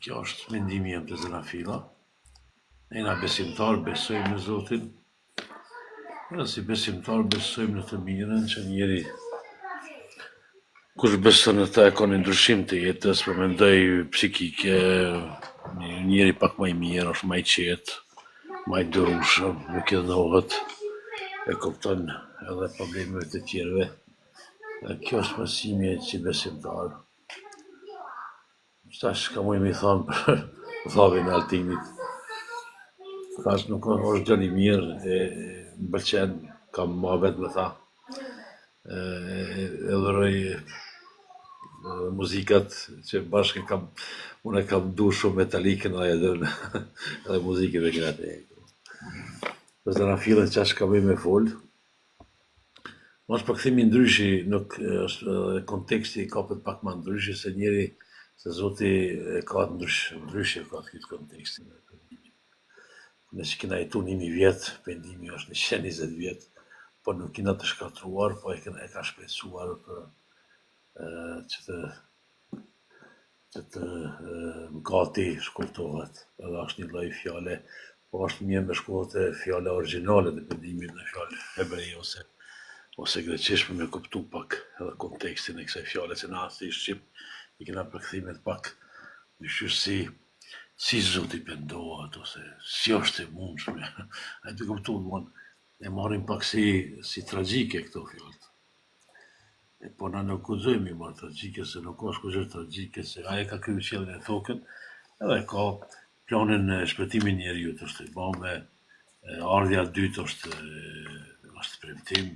Kjo është mendimi jam të Zanafila. Ne na besimtar besojmë në Zotin. Ne si besimtar besojmë në të mirën që njeri kush beson në ta e ka një ndryshim të jetës, po mendoj psikike, njeri pak më i mirë, është më i qetë, më i durueshëm, nuk i dhohet, e kupton edhe problemet të tjerëve. Kjo është mësimi që besimtar. Tash ka mujë mi thonë për vllavin e Altinit. Tash nuk është gjë i mirë, më pëlqen, kam mohabet me tha. E dhuroj muzikat që bashkë unë e kam du shumë Metalikën edhe muzikën e gratë. Për Zanafilën qash ka bëj me folë. Mos përkthimi ndryshi, nuk është konteksti i kapet pak më ndryshi se njeri se Zoti ka ndryshje ka këtë kontekstin e pendimit. Nëse kena jetu 1000 vjet, pendimi është 120 vjet, po nuk kena të shkatruar, po e ka shpresuar për që të mëkati shkurtohet. Edhe është një lloj fjale, po është mirë me shkurtë fjala origjinale të pendimit në fjalë hebrej ose greqisht me kuptu pak edhe kontekstin e kësaj fjale, se na si shqip i kena përkthimet pak Dyshys si Zoti pendohet, ose si është e mundshme. A të kuptuar, e marrim pak si tragjike këto fjalët. E po na nuk guxojmë i marrë tragjike, se nuk është kurrë tragjike, se ai ka kryer qiellin e tokën, edhe ka planin e shpëtimit njeriut, është i bërë me ardhja e dytë është premtim,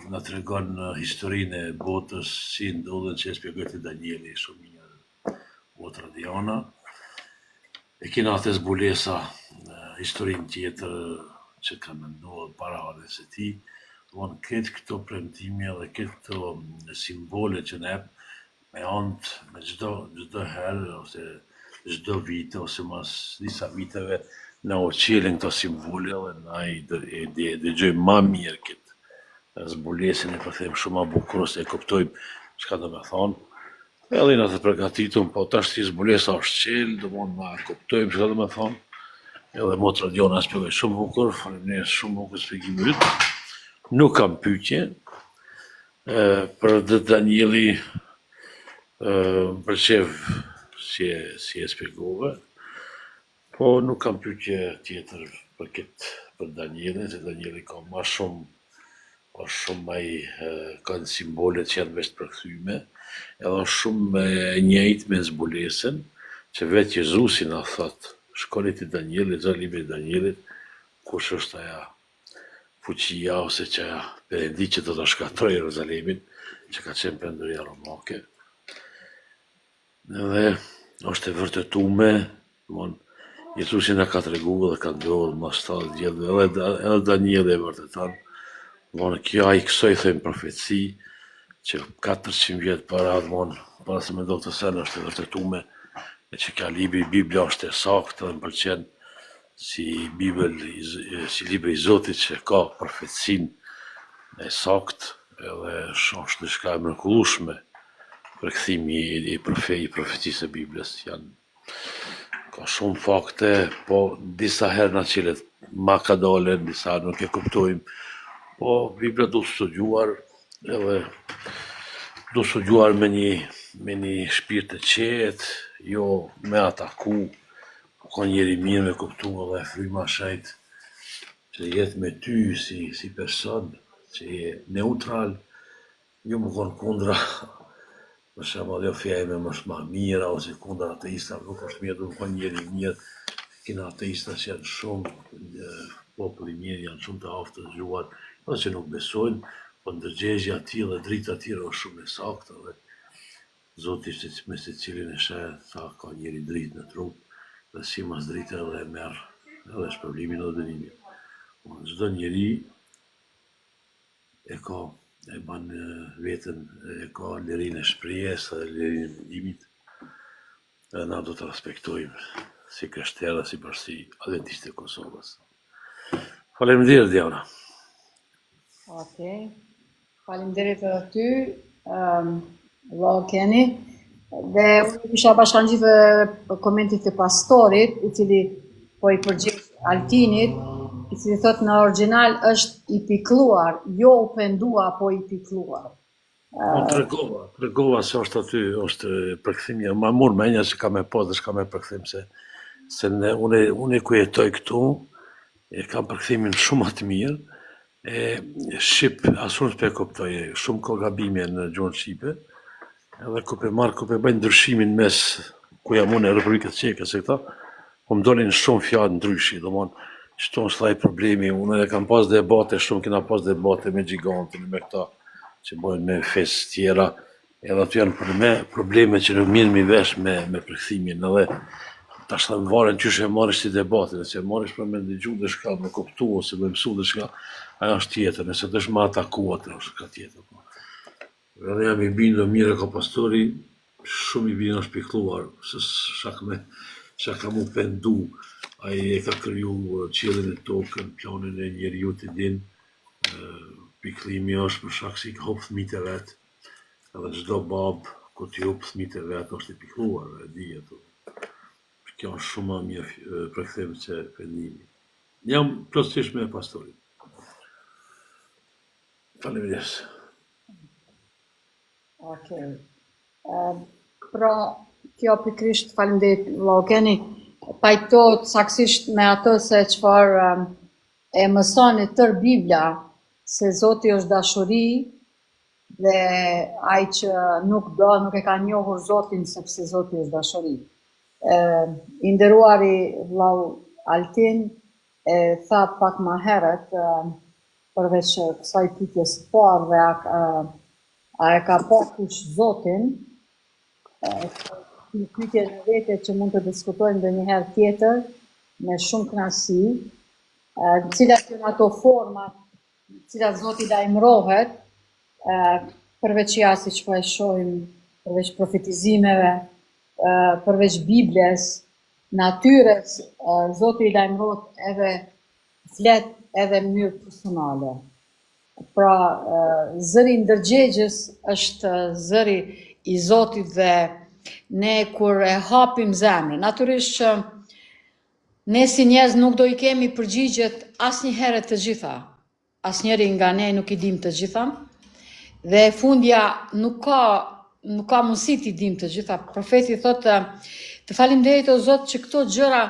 na tregon historinë e botës, si ndodhen që e shpjegoi te Danieli shumë mirë, motra Diana. E kena atë zbulesa historinë tjetër që kanë ndodhur para ardhes së tij. Domthon këtë këto premtime dhe këtë këto simbole që ne me anë me çdo herë ose çdo vit ose mas disa viteve na uqilin këto simbole dhe na i dëgjojmë ma mirë këtë zbulesën e përthem shumë ma bukur se e kuptojmë çka do me thonë. Edhe na të përgatitëm, po tash si zbulesa është qelë, do mund na kuptojmë çka do me thonë. Edhe motra Diana shpjegoi shumë bukur, faleminderit shumë bukur shpjegimi yt. Nuk kam pyetje. Për Danieli më pëlqeu si e shpjegove, po nuk kam pyetje tjetër për Danielin, se Danieli ka ma shumë, ka shumë ai kanë simbolet që janë veç përkthyme, edhe është shumë e njëjtë me zbulesën, që vetë Jezusi na thot, shkoni te Danieli, lexoni librin e Danielit, kush është aja fuqia ose që aja Perëndi që do ta shkatërrojë Jeruzalemin, që ka qenë penduria romake. Edhe është e vërtetuar, domthon Jezusi na ka treguar dhe ka ndodhur mas 70 vjetëve, edhe Danieli e vërteton. Domthon kjo ai kësoj them profeci që 400 vjet para, domthon para se me do të sen është e vërtetuar, e që ka Biblia është e saktë dhe më pëlqen si libri i Zotit që ka profecin e saktë, edhe është diçka e mrekullueshme përkthimi i profecisë së Biblës. Ka shumë fakte, po disa herë na qilet ma ka dole, disa nuk e kuptojmë, po Biblia du studiuar, edhe du studiuar me një shpirt të qetë, jo me ataku, ka njeri mirë me kuptu edhe fryma shajt, që jetë me ty si person, që je neutral, jo më konë kundra, për shembull jo feja ime më është ma mira, ose kundra ateista, nuk është mirë, du më konë njeri mirë, kena ateista që janë shumë, populli mirë, janë shumë të aftë të zgjuar, edhe që nuk besojnë, po ndërgjegjja e tij dhe drita e tij është shumë e saktë, dhe Zoti me secilin e sheh, sa ka njeri dritë në trup, dhe si mas drita edhe e merr edhe shpërblimin edhe dënimin. Çdo njeri e ban veten, e ka lirinë e shprehjes dhe lirinë e mendimit, dhe na do të respektojmë si krishterë, si Parti Adventistë e Kosovës. Faleminderit Diana. Okej. Faleminderit edhe ty, vëlla Keni. Dhe unë kisha bashkangjitur komentit të pastorit, i cili po i përgjigj Altinit, i cili thot në original është i pikluar, jo u pendua, po i pikluar. Tregova se është aty, është përkthimi, ma mur menja që ka me pas dhe shka me përkthim, se unë ku jetoj këtu, e kam përkthimin shumë atë mirë, Shqip, asun s'pe kuptoj, shumë ka gabime në gjuhën Shqipe, edhe ku pe bëjnë ndryshimin mes, ku jam unë e Republikës Çeke, se këta, po më dolin shumë fjalë ndryshi, domthon, çto është thaj problemi, unë e kam pas debate shumë, kena pas debate me gigantin, me këta, që bojnë me fesë tjera, edhe aty janë probleme që nuk mirë mi vesh me përkthimin, edhe tash të më varen qysh e marrish ti debatin, nëse e marrish për me ndëgju dhe shka, me kuptu, ose me mësu dhe shka, aja është tjetër, nëse dësh ma atakuat, është ka tjetër. Edhe jam i bindur mire ka pastori, shumë i bindur është pikluar, se shaka mu pendu, aji e ka kryu qiellin e tokën, planin e njeriut i din, piklimi është për shak si ka hop fëmijët e vet, edhe çdo bab, ku t'i hop fëmijët e vet, është i pikluar, e di ato. Kjo është shumë më mirë përkthim se pendimi. Jam plotësisht me pastorin. Faleminderit. Okej. Pra, kjo pikrisht faleminderit vëlla Keni pajtohet saktësisht me atë se çfarë e mëson e tër Bibla se Zoti është dashuri dhe ai që nuk do nuk e ka njohur Zotin sepse Zoti është dashuri. I nderuari vëllau Altin e tha pak më herët përveç kësaj pyetjes së parë dhe a e ka kush Zotin, një pyetje në vete që mund të diskutojmë dhe njëherë tjetër me shumë kënaqësi, cilat janë ato forma cilat Zoti lajmërohet, përveç ja siç po e shohim, përveç profetizimeve, përveç Biblës, natyres, Zoti i lajmërohet edhe flet edhe në mënyrë personale. Pra, zëri ndërgjegjës është zëri i Zotit dhe ne kur e hapim zemrën, natyrisht që ne si njerëz nuk do i kemi përgjigjet asnjëherë të gjitha. Asnjëri nga ne nuk i dim të gjitha. Dhe fundja nuk ka mundësi t'i dim të gjitha. Profeti thotë, të falimderit o Zot që këto gjëra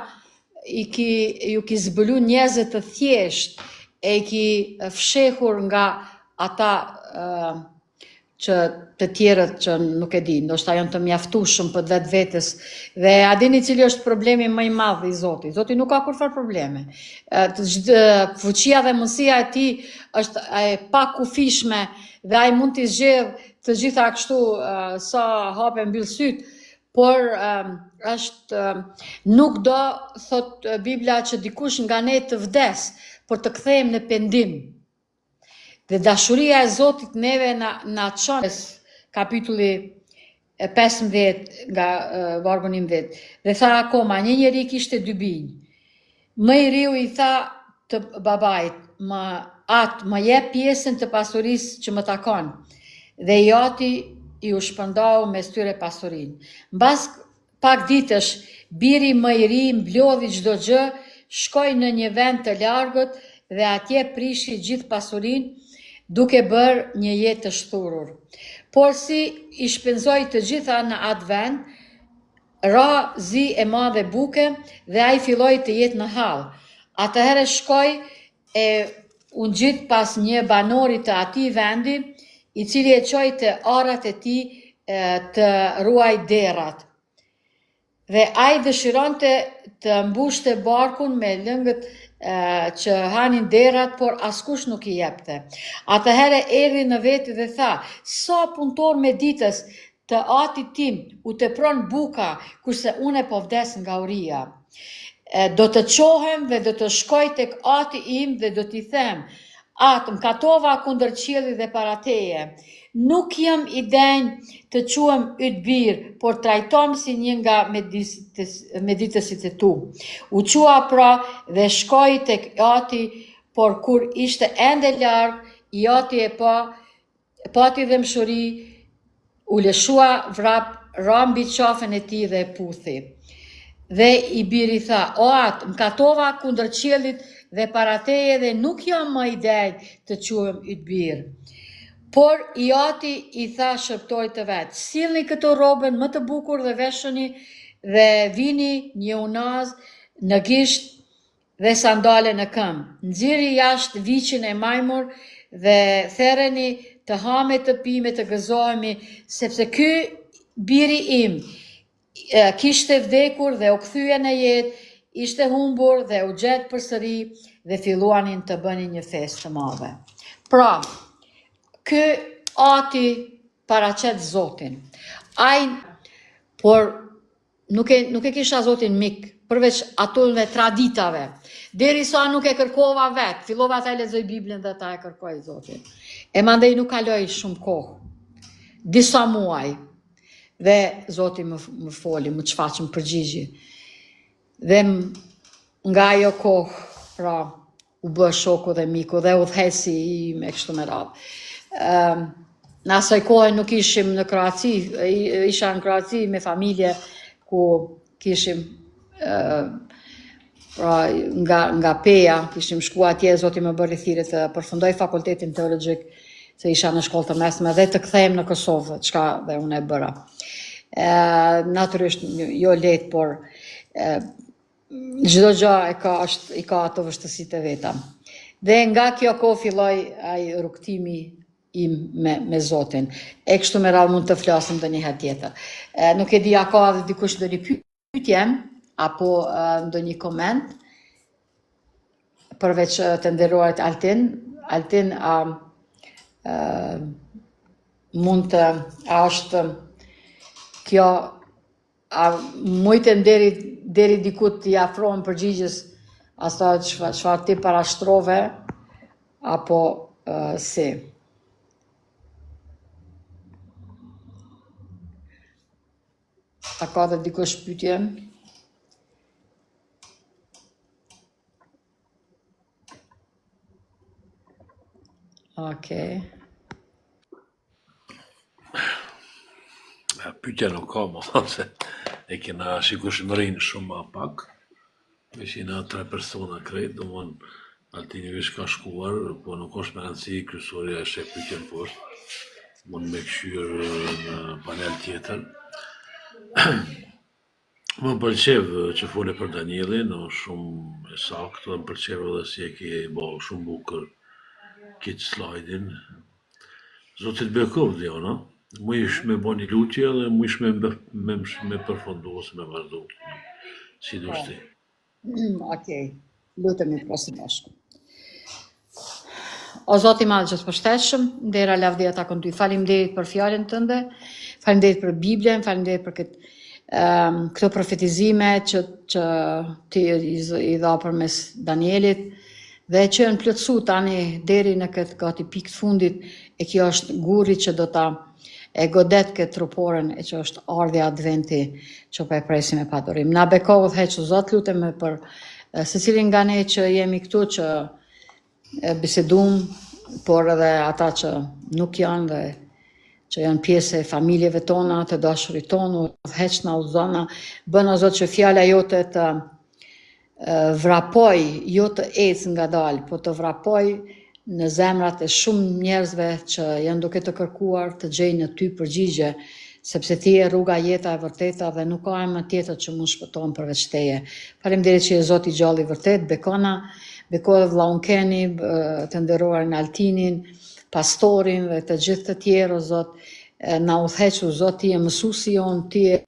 ju ki zbëlu njerëzit të thjesht, e ki fshehur nga ata që të tjerët që nuk e di, ndoshta janë të mjaftueshëm për vetë vetës. Dhe a dini cili është problemi më i madh i Zotit? Zoti nuk ka kurfar probleme. Fuqia dhe mundësia e tij është e pakufishme dhe ai mund t'i zgjedh të gjitha kështu sa hape mbyll syt, por nuk do, thot Bibla, që dikush nga ne të vdes, por të kthehemi në pendim. Dhe dashuria e Zotit neve na çon, kapitulli 15 nga vargu 11. Dhe tha akoma, një njeri kishte 2 bijë. Më i riu i tha të babait, më jep pjesën të pasurisë që më takon. Dhe i ati i u shpërndau mes tyre pasurinë. Mbas pak ditësh, biri më i ri mblodhi çdo gjë, shkoi në një vend të largët dhe atje prishi gjithë pasurinë, duke bërë një jetë të shturur. Por si i shpenzoi të gjitha në atë vend, ra zi e madhe buke dhe ai filloi të jetë në hall. Atëherë shkoi e u ngjit pas një banori të atij vendi, i cili e çoi te arrat e tij të ruaj derrat. Dhe ai dëshironte të mbushte barkun me lëngët që hanin derrat, por askush nuk i jepte. Atëherë erdhi në veti dhe tha, sa punëtor me ditës të atit tim u tepron buka, kurse unë po vdes nga uria. Do të qohem dhe do të shkoj tek ati im dhe do t'i them, atë më katova kundër qiellit dhe para teje. Nuk jam i denjë të quhem yt birë, por trajtom si një nga meditësit e tu. U qua pra dhe shkoi tek ati, por kur ishte ende larg, i ati e pati dhe mshuri, u lëshua vrap, ra mbi qafën e tij dhe e puthi. Dhe i biri tha, o atë, më katova kundër qiellit dhe para teje dhe nuk jam më i denjë të quhem yt birë. Por i ati i tha shërptorit të vetë, sillni këto robën më të bukur dhe veshuni dhe vini një unaz në gisht dhe sandale në këmbë. Nxirri jashtë viçin e majmur dhe therreni të hame të pime të gëzohemi, sepse ky biri im kishte vdekur dhe u kthye në jetë, ishte humbur dhe u gjet përsëri dhe filluanin të bënin një festë të madhe. Pra, ky ati paraqet Zotin. Por nuk e kisha Zotin mik, përveç atullve traditave. Derisa nuk e kërkova vetë, fillova ta e lexoj Biblën dhe ta e kërkoj Zotin. E mandej nuk kaloi shumë kohë, disa muaj, dhe Zoti më foli, më çfaq më përgjigji. Dhe nga ajo kohë, pra, u bë shoku dhe miku dhe udhëheci i me kështu me radhë. Në asaj kohë nuk ishim në Kroaci, isha në Kroaci me familje ku kishim nga Peja, kishim shku atje, Zoti më bëri thirrje të përfundoj fakultetin teologjik, se isha në shkollë të mesme dhe të kthehem në Kosovë, çka dhe unë e bëra. natyrisht jo lehtë, por çdo gjë i ka ato vështësitë e veta. Dhe nga kjo kohë filloi ai rrugtimi im me Zotin. E kështu me radhë mund të flasim ndonjëherë tjetër. Nuk e di a ka edhe dikush ndonjë pyetje apo ndonjë koment përveç të nderuarit Altin. Altin mund të është kjo mujtë deri diku t'i afrohen përgjigjes asaj çfarë ti parashtrove apo si. A ka dhe dikush pyetje? Okej. Pyetja nuk ka, më thonë se e kena shikueshmërinë shumë ma pak. Veç jena 3 persona krejt, domthon Altini veç ka shkuar, po nuk është me rëndësi, kryesorja e sheh pyetjen poshtë. Mund me këshyr në panel tjetër. Më pëlqev që fole për Danielin, është shumë e saktë, më pëlqev edhe si e ke bo shumë bukur këtë slajdin. Zotit bekov dhe ona, mu ish me bo një lutje dhe mu ish me përfundu ose me vazhdu. Si do shti. Okej, lutemi prosim bashkë. O Zoti i Madh Gjithëpërshtetshëm, ndera lavdia takon ty. Faleminderit për fjalën tënde, faleminderit për Biblën, faleminderit për këto profetizime që ti i dha përmes Danielit dhe që janë plotësu tani deri në këtë gati pikë të fundit, e kjo është gurri që do ta e godet këtë truporën e që është ardhja adventi që po e presim me padurim. Na bekohu dhe që Zot lutemi për secilin nga ne që jemi këtu që bisedum, por edhe ata që nuk janë dhe që janë pjesë e familjeve tona, të dashurit tonë, udhëheqna, udhëzona, bën o Zot që fjala jote të vrapoj, jo të ecë ngadalë, po të vrapoj në zemrat e shumë njerëzve që janë duke të kërkuar të gjejnë në ty përgjigje, sepse ti e rruga, jeta e vërteta dhe nuk ka emër tjetër që mund shpëtohen përveç teje. Faleminderit që je Zoti i gjallë i vërtet, beko dhe vlla Unkeni, të nderuarin Altinin, pastorin dhe të gjithë të tjerë, o Zot, na udhëheq, o Zot, ti je mësuesi jon, ti je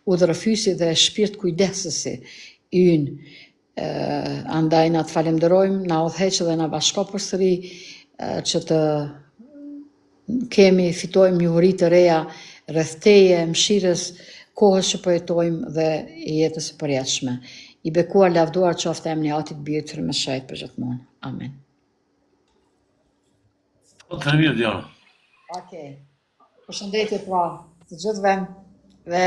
udhërëfysi dhe shpirt kujdesësi ynë. Andaj na të falenderojmë, na udhëheq dhe na bashko përsëri që të fitojmë njohuri të reja rreth teje, mëshirës, kohës që po jetojmë dhe jetës së përjetshme. I bekuar lavduar qoftë emri i Atit, Birit dhe me Shejt për gjithmonë. Amen. Të mirë, Diana. Okej. Përshëndetje pra të gjithëve dhe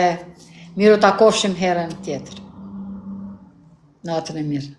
miru ta kofshim herën tjetër. Natën e mirë.